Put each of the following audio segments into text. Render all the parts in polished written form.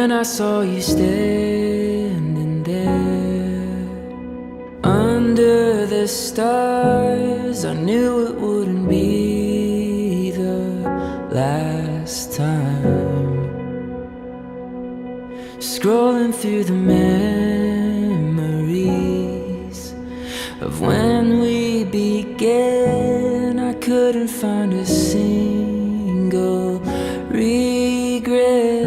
When I saw you standing there under the stars, I knew it wouldn't be the last time. Scrolling through the memories of when we began, I couldn't find a single regret.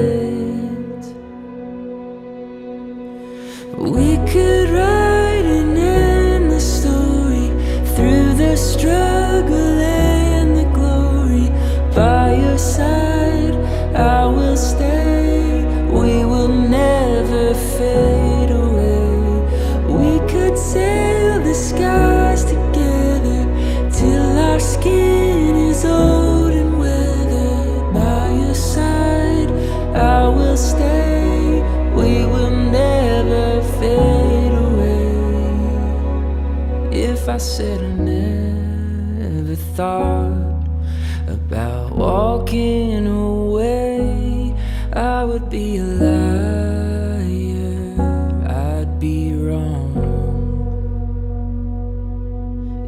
We could write an endless story through the struggle and the glory. By your side, I will stay. We will never fade away. We could sail the skies together till our skin is old and weathered. By your side, I will stay. We will never fade away. If I said I never thought about walking away, I would be a liar, I'd be wrong.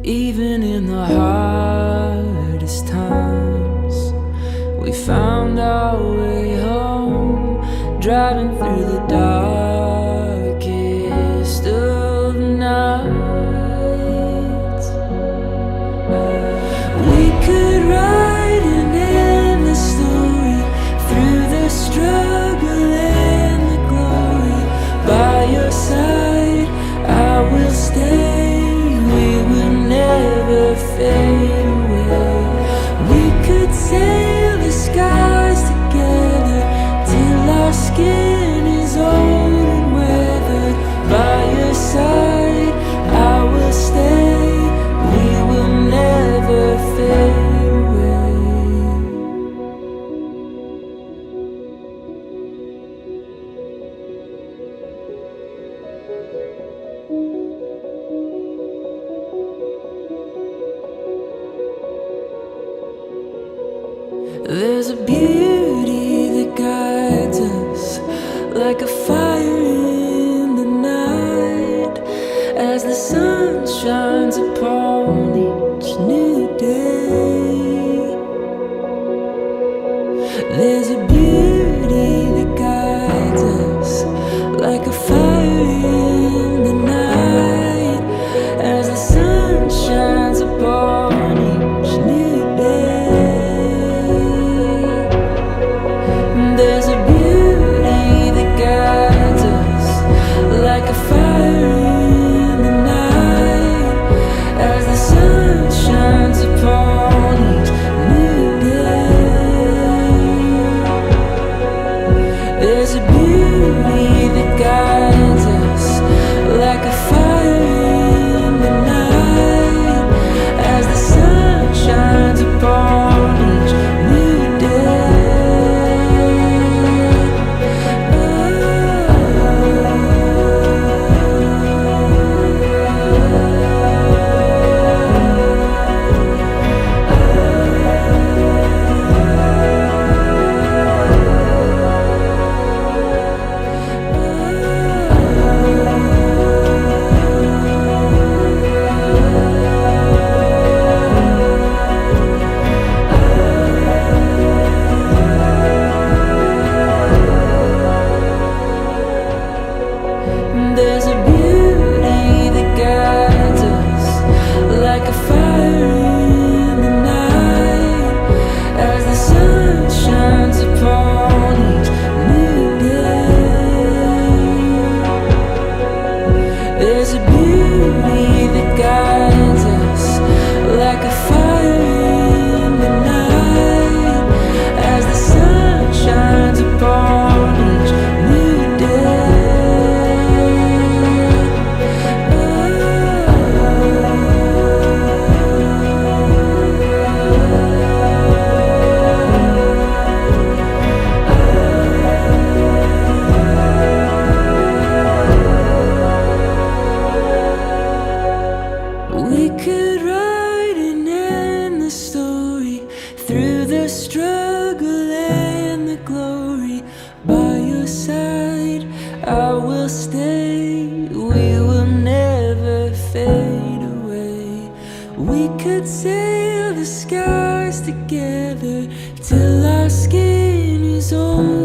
Even in the hardest times, we found our way home, driving through the darkest of nights. We could write an endless story through the struggle and the glory. By your side, I will stay. We will never fade away. We could sail the skies together till our skin is old and weathered. By your side, I will stay. We will never fade away. There's a beauty that guides us like a fire in the night, as the sun shines upon each new day. There's a beauty that guides us like a fire in the night, as the sun shines upon each new day. There's a beauty that guides us like a fire in the night, as the sun shines upon each new day. There's a beauty that guides we will never fade away. We could sail the skies together till our skin is old.